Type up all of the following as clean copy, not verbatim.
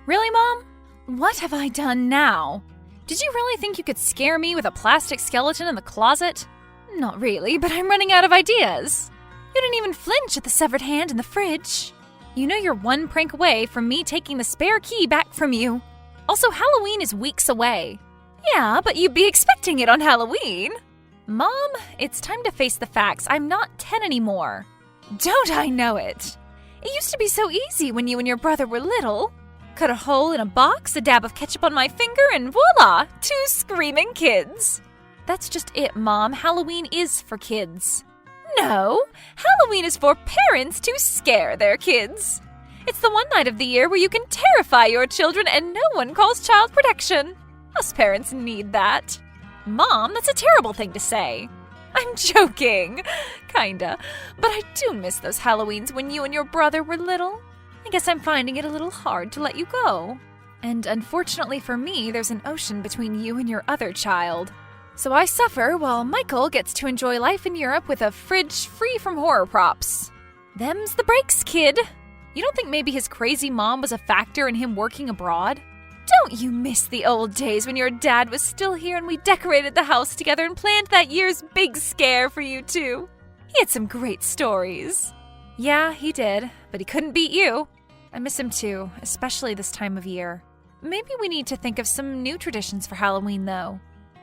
Really, Mom? What have I done now? Did you really think you could scare me with a plastic skeleton in the closet? Not really, but I'm running out of ideas. You didn't even flinch at the severed hand in the fridge. You know you're one prank away from me taking the spare key back from you. Also, Halloween is weeks away. Yeah, but you'd be expecting it on Halloween. Mom, it's time to face the facts. I'm not 10 anymore. Don't I know it? It used to be so easy when you and your brother were little. Cut a hole in a box, a dab of ketchup on my finger, and voila! 2 screaming kids. That's just it, Mom. Halloween is for kids. No, Halloween is for parents to scare their kids. It's the one night of the year where you can terrify your children and no one calls child protection. Us parents need that. Mom, that's a terrible thing to say. I'm joking. Kinda. But I do miss those Halloweens when you and your brother were little. I guess I'm finding it a little hard to let you go. And unfortunately for me, there's an ocean between you and your other child. So I suffer while Michael gets to enjoy life in Europe with a fridge free from horror props. Them's the breaks, kid. You don't think maybe his crazy mom was a factor in him working abroad? Don't you miss the old days when your dad was still here and we decorated the house together and planned that year's big scare for you two? He had some great stories. Yeah, he did, but he couldn't beat you. I miss him too, especially this time of year. Maybe we need to think of some new traditions for Halloween, though.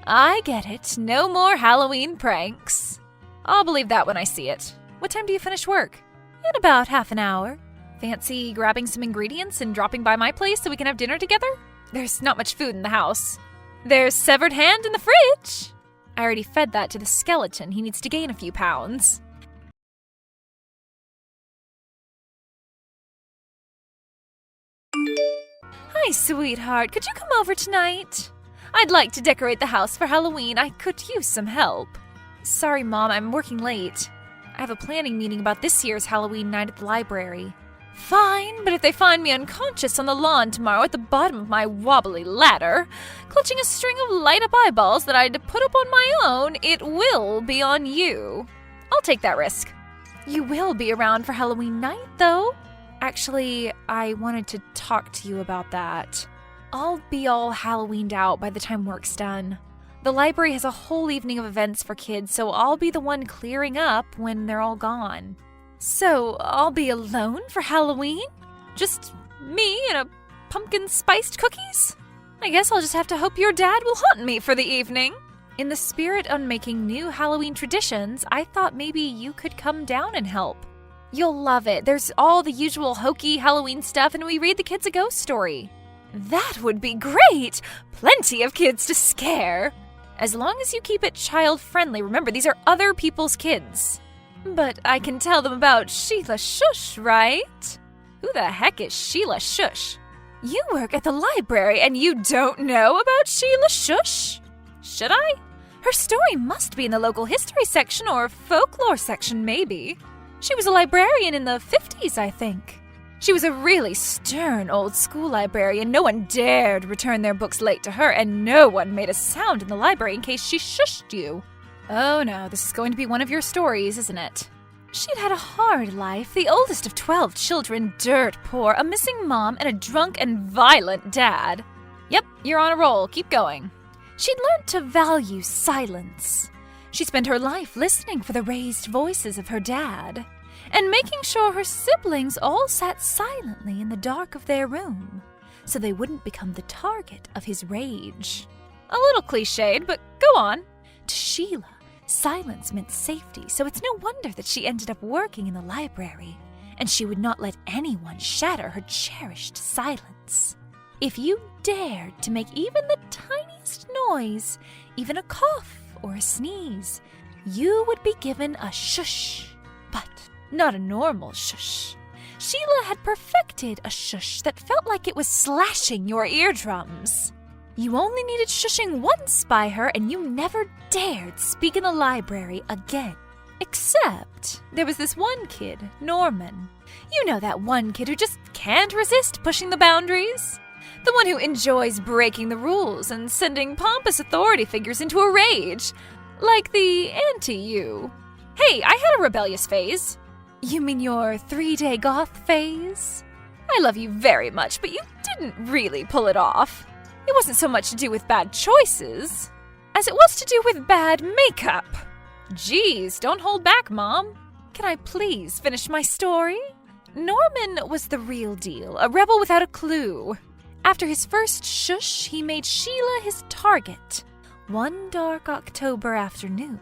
I get it. No more Halloween pranks. I'll believe that when I see it. What time do you finish work? In about half an hour. Fancy grabbing some ingredients and dropping by my place so we can have dinner together? There's not much food in the house. There's severed hand in the fridge. I already fed that to the skeleton. He needs to gain a few pounds. Hi, sweetheart. Could you come over tonight? I'd like to decorate the house for Halloween. I could use some help. Sorry, Mom, I'm working late. I have a planning meeting about this year's Halloween night at the library. Fine, but if they find me unconscious on the lawn tomorrow at the bottom of my wobbly ladder, clutching a string of light-up eyeballs that I had to put up on my own, it will be on you. I'll take that risk. You will be around for Halloween night, though. Actually, I wanted to talk to you about that. I'll be all Halloweened out by the time work's done. The library has a whole evening of events for kids, so I'll be the one clearing up when they're all gone. So, I'll be alone for Halloween? Just me and a pumpkin-spiced cookies? I guess I'll just have to hope your dad will haunt me for the evening. In the spirit of making new Halloween traditions, I thought maybe you could come down and help. You'll love it. There's all the usual hokey Halloween stuff, and we read the kids a ghost story. That would be great! Plenty of kids to scare! As long as you keep it child-friendly. Remember, these are other people's kids. But I can tell them about Sheila Shush, right? Who the heck is Sheila Shush? You work at the library and you don't know about Sheila Shush? Should I? Her story must be in the local history section or folklore section, maybe. She was a librarian in the 50s, I think. She was a really stern old-school librarian. No one dared return their books late to her, and no one made a sound in the library in case she shushed you. Oh no, this is going to be one of your stories, isn't it? She'd had a hard life, the oldest of 12 children, dirt poor, a missing mom, and a drunk and violent dad. Yep, you're on a roll. Keep going. She'd learned to value silence. She spent her life listening for the raised voices of her dad, and making sure her siblings all sat silently in the dark of their room, so they wouldn't become the target of his rage. A little cliched, but go on. To Sheila, silence meant safety, so it's no wonder that she ended up working in the library, and she would not let anyone shatter her cherished silence. If you dared to make even the tiniest noise, even a cough or a sneeze, you would be given a shush, but not a normal shush. Sheila had perfected a shush that felt like it was slashing your eardrums. You only needed shushing once by her, and you never dared speak in the library again. Except there was this one kid, Norman. You know, that one kid who just can't resist pushing the boundaries? The one who enjoys breaking the rules and sending pompous authority figures into a rage. Like the anti-you. Hey, I had a rebellious phase. You mean your 3-day goth phase? I love you very much, but you didn't really pull it off. It wasn't so much to do with bad choices as it was to do with bad makeup. Geez, don't hold back, Mom. Can I please finish my story? Norman was the real deal, a rebel without a clue. After his first shush, he made Sheila his target. One dark October afternoon,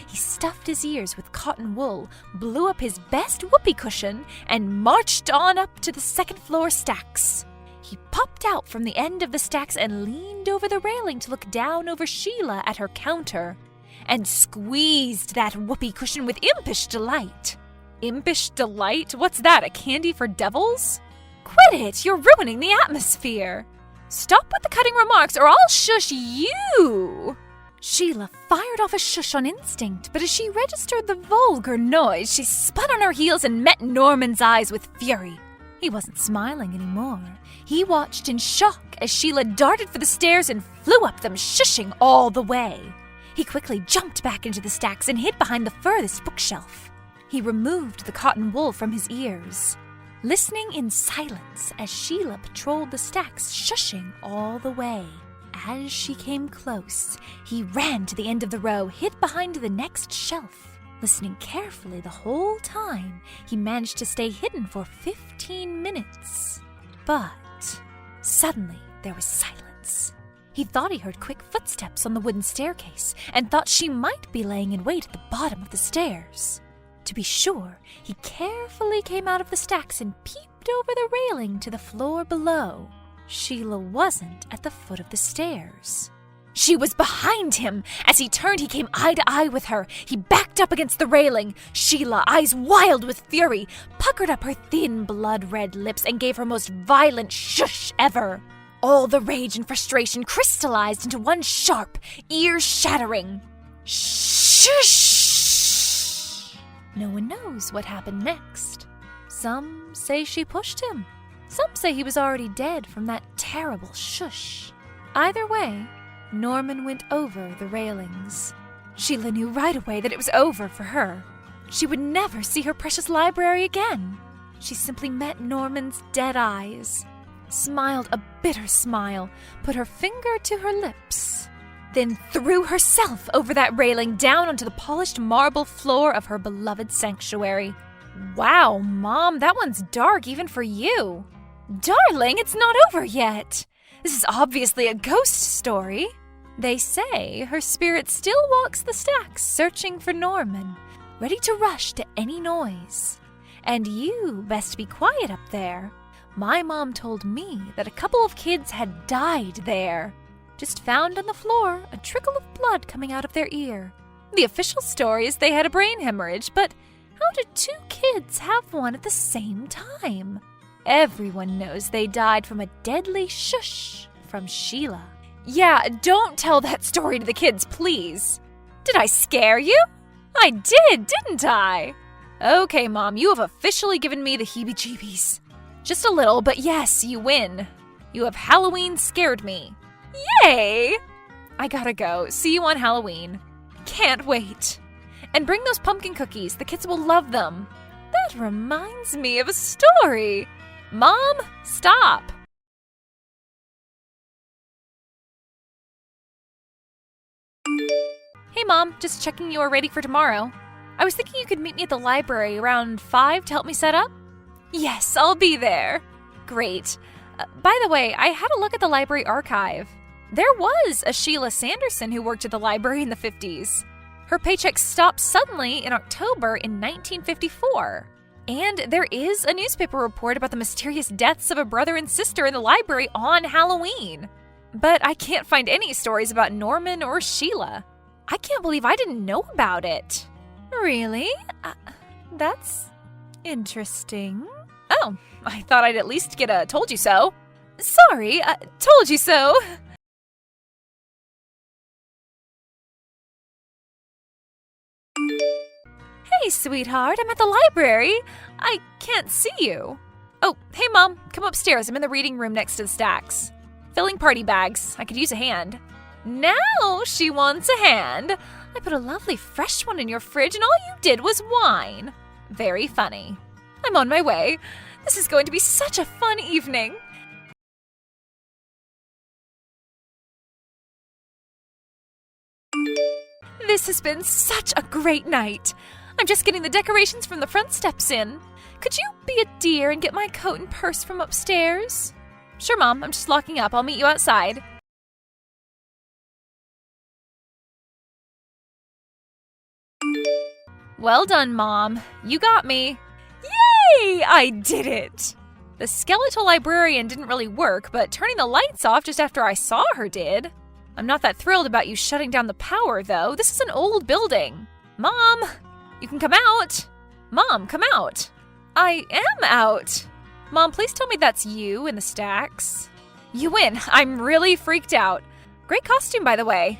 he stuffed his ears with cotton wool, blew up his best whoopee cushion, and marched on up to the second-floor stacks. He popped out from the end of the stacks and leaned over the railing to look down over Sheila at her counter, and squeezed that whoopee cushion with impish delight. Impish delight? What's that, a candy for devils? Quit it! You're ruining the atmosphere! Stop with the cutting remarks or I'll shush you! Sheila fired off a shush on instinct, but as she registered the vulgar noise, she spun on her heels and met Norman's eyes with fury. He wasn't smiling anymore. He watched in shock as Sheila darted for the stairs and flew up them, shushing all the way. He quickly jumped back into the stacks and hid behind the furthest bookshelf. He removed the cotton wool from his ears, listening in silence as Sheila patrolled the stacks, shushing all the way. As she came close, he ran to the end of the row, hid behind the next shelf. Listening carefully the whole time, he managed to stay hidden for 15 minutes. But suddenly there was silence. He thought he heard quick footsteps on the wooden staircase and thought she might be laying in wait at the bottom of the stairs. To be sure, he carefully came out of the stacks and peeped over the railing to the floor below. Sheila wasn't at the foot of the stairs. She was behind him. As he turned, he came eye to eye with her. He backed up against the railing. Sheila, eyes wild with fury, puckered up her thin, blood-red lips and gave her most violent shush ever. All the rage and frustration crystallized into one sharp, ear-shattering shush. No one knows what happened next. Some say she pushed him. Some say he was already dead from that terrible shush. Either way, Norman went over the railings. Sheila knew right away that it was over for her. She would never see her precious library again. She simply met Norman's dead eyes, smiled a bitter smile, put her finger to her lips, then threw herself over that railing down onto the polished marble floor of her beloved sanctuary. Wow, Mom, that one's dark even for you. Darling, it's not over yet. This is obviously a ghost story. They say her spirit still walks the stacks searching for Norman, ready to rush to any noise. And you best be quiet up there. My mom told me that a couple of kids had died there. Just found on the floor a trickle of blood coming out of their ear. The official story is they had a brain hemorrhage, but how did two kids have one at the same time? Everyone knows they died from a deadly shush from Sheila. Yeah, don't tell that story to the kids, please. Did I scare you? I did, didn't I? Okay, Mom, you have officially given me the heebie-jeebies. Just a little, but yes, you win. You have Halloween scared me. Yay! I gotta go. See you on Halloween. Can't wait. And bring those pumpkin cookies. The kids will love them. That reminds me of a story. Mom, stop. Hey, Mom, just checking you are ready for tomorrow. I was thinking you could meet me at the library around 5 to help me set up. Yes, I'll be there. Great. By the way, I had a look at the library archive. There was a Sheila Sanderson who worked at the library in the 50s. Her paycheck stopped suddenly in October in 1954. And there is a newspaper report about the mysterious deaths of a brother and sister in the library on Halloween. But I can't find any stories about Norman or Sheila. I can't believe I didn't know about it. Really? That's interesting. Oh, I thought I'd at least get a told you so. Sorry, told you so. Hey, sweetheart, I'm at the library. I can't see you. Oh, hey, Mom, come upstairs. I'm in the reading room next to the stacks. Filling party bags. I could use a hand. Now she wants a hand. I put a lovely fresh one in your fridge and all you did was whine. Very funny. I'm on my way. This is going to be such a fun evening. This has been such a great night. I'm just getting the decorations from the front steps in. Could you be a dear and get my coat and purse from upstairs? Sure, Mom. I'm just locking up. I'll meet you outside. Well done, Mom. You got me. Yay! I did it! The skeletal librarian didn't really work, but turning the lights off just after I saw her did. I'm not that thrilled about you shutting down the power, though. This is an old building. Mom, you can come out. Mom, come out. I am out. Mom, please tell me that's you in the stacks. You win. I'm really freaked out. Great costume, by the way.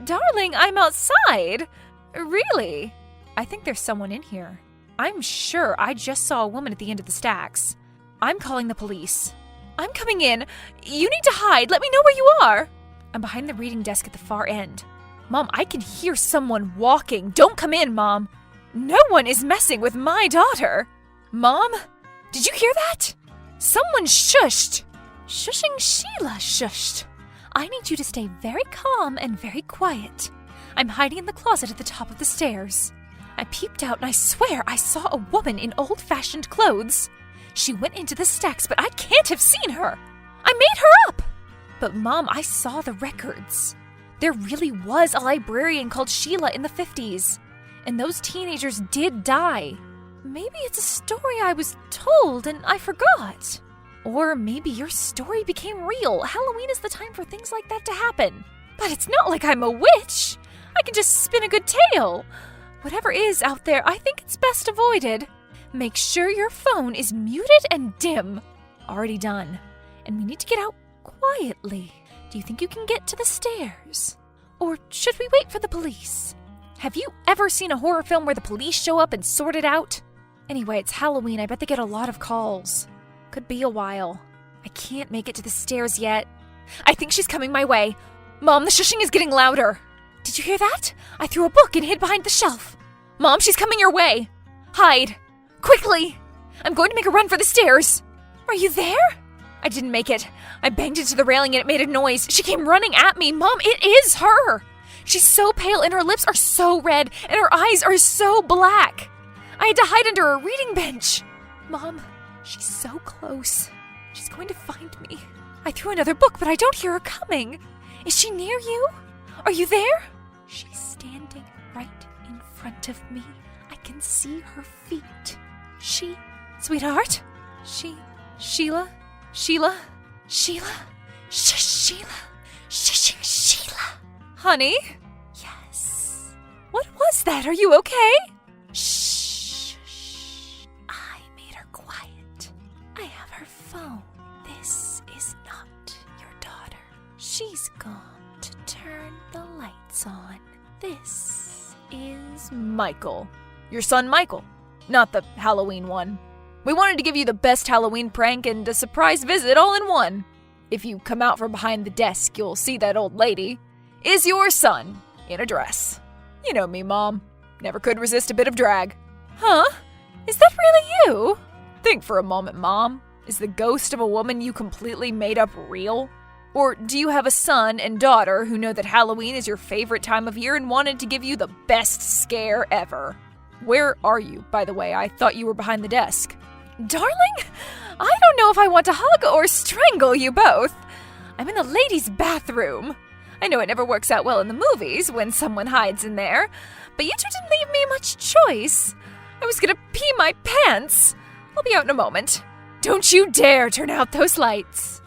Darling, I'm outside. Really? I think there's someone in here. I'm sure I just saw a woman at the end of the stacks. I'm calling the police. I'm coming in. You need to hide. Let me know where you are. I'm behind the reading desk at the far end. Mom, I can hear someone walking. Don't come in, Mom. No one is messing with my daughter. Mom, did you hear that? Someone shushed. Shushing Sheila shushed. I need you to stay very calm and very quiet. I'm hiding in the closet at the top of the stairs. I peeped out and I swear I saw a woman in old-fashioned clothes. She went into the stacks, but I can't have seen her. I made her up. But Mom, I saw the records. There really was a librarian called Sheila in the 50s. And those teenagers did die. Maybe it's a story I was told and I forgot. Or maybe your story became real. Halloween is the time for things like that to happen. But it's not like I'm a witch. I can just spin a good tale. Whatever is out there, I think it's best avoided. Make sure your phone is muted and dim. Already done. And we need to get out quietly. Do you think you can get to the stairs? Or should we wait for the police? Have you ever seen a horror film where the police show up and sort it out? Anyway, it's Halloween. I bet they get a lot of calls. Could be a while. I can't make it to the stairs yet. I think she's coming my way. Mom, the shushing is getting louder. Did you hear that? I threw a book and hid behind the shelf. Mom, she's coming your way. Hide. Quickly. I'm going to make a run for the stairs. Are you there? I didn't make it. I banged into the railing and it made a noise. She came running at me. Mom, it is her. She's so pale and her lips are so red and her eyes are so black. I had to hide under a reading bench. Mom, she's so close. She's going to find me. I threw another book, but I don't hear her coming. Is she near you? Are you there? She's standing right in front of me. I can see her feet. Sweetheart? Sheila? Sheila? Sheila? Shushing Sheila. Honey? Yes. What was that? Are you okay? Shh. I made her quiet. I have her phone. This is not your daughter. She's gone to turn the lights on. This is Michael. Your son Michael. Not the Halloween one. We wanted to give you the best Halloween prank and a surprise visit all in one. If you come out from behind the desk, you'll see that old lady is your son in a dress. You know me, Mom. Never could resist a bit of drag. Huh? Is that really you? Think for a moment, Mom. Is the ghost of a woman you completely made up real? Or do you have a son and daughter who know that Halloween is your favorite time of year and wanted to give you the best scare ever? Where are you, by the way? I thought you were behind the desk. Darling, I don't know if I want to hug or strangle you both. I'm in the ladies' bathroom. I know it never works out well in the movies when someone hides in there, but you two didn't leave me much choice. I was gonna pee my pants. I'll be out in a moment. Don't you dare turn out those lights.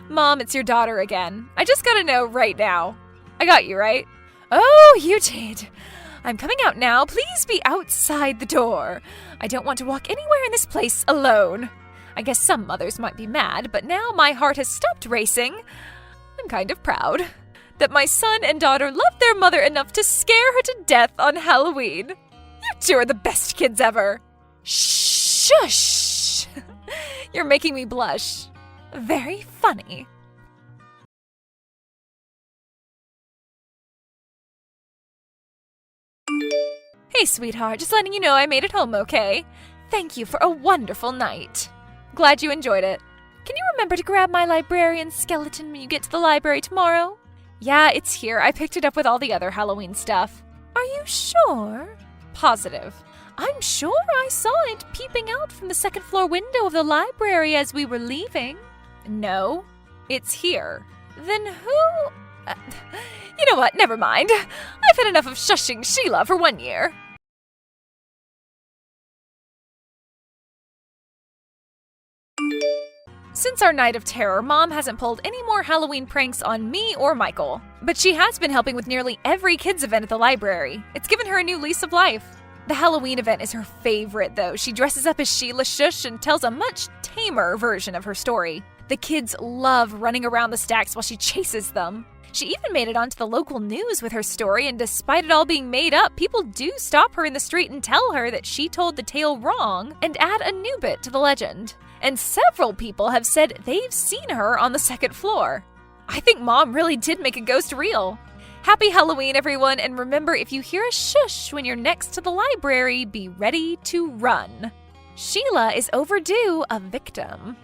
Mom, it's your daughter again. I just gotta know right now. I got you, right? Oh, you did. I'm coming out now. Please be outside the door. I don't want to walk anywhere in this place alone. I guess some mothers might be mad, but now my heart has stopped racing. I'm kind of proud that my son and daughter loved their mother enough to scare her to death on Halloween. You two are the best kids ever. Shush! You're making me blush. Very funny. Hey, sweetheart, just letting you know I made it home okay. Thank you for a wonderful night. Glad you enjoyed it. Can you remember to grab my librarian skeleton when you get to the library tomorrow? Yeah, it's here. I picked it up with all the other Halloween stuff. Are you sure? Positive. I'm sure I saw it peeping out from the second floor window of the library as we were leaving. No, it's here. Then who... you know what? Never mind. I've had enough of shushing Sheila for 1 year. Since our night of terror, Mom hasn't pulled any more Halloween pranks on me or Michael. But she has been helping with nearly every kids event at the library. It's given her a new lease of life. The Halloween event is her favorite, though. She dresses up as Sheila Shush and tells a much tamer version of her story. The kids love running around the stacks while she chases them. She even made it onto the local news with her story, and despite it all being made up, people do stop her in the street and tell her that she told the tale wrong and add a new bit to the legend. And several people have said they've seen her on the second floor. I think Mom really did make a ghost real. Happy Halloween, everyone, and remember, if you hear a shush when you're next to the library, be ready to run. Sheila is overdue a victim.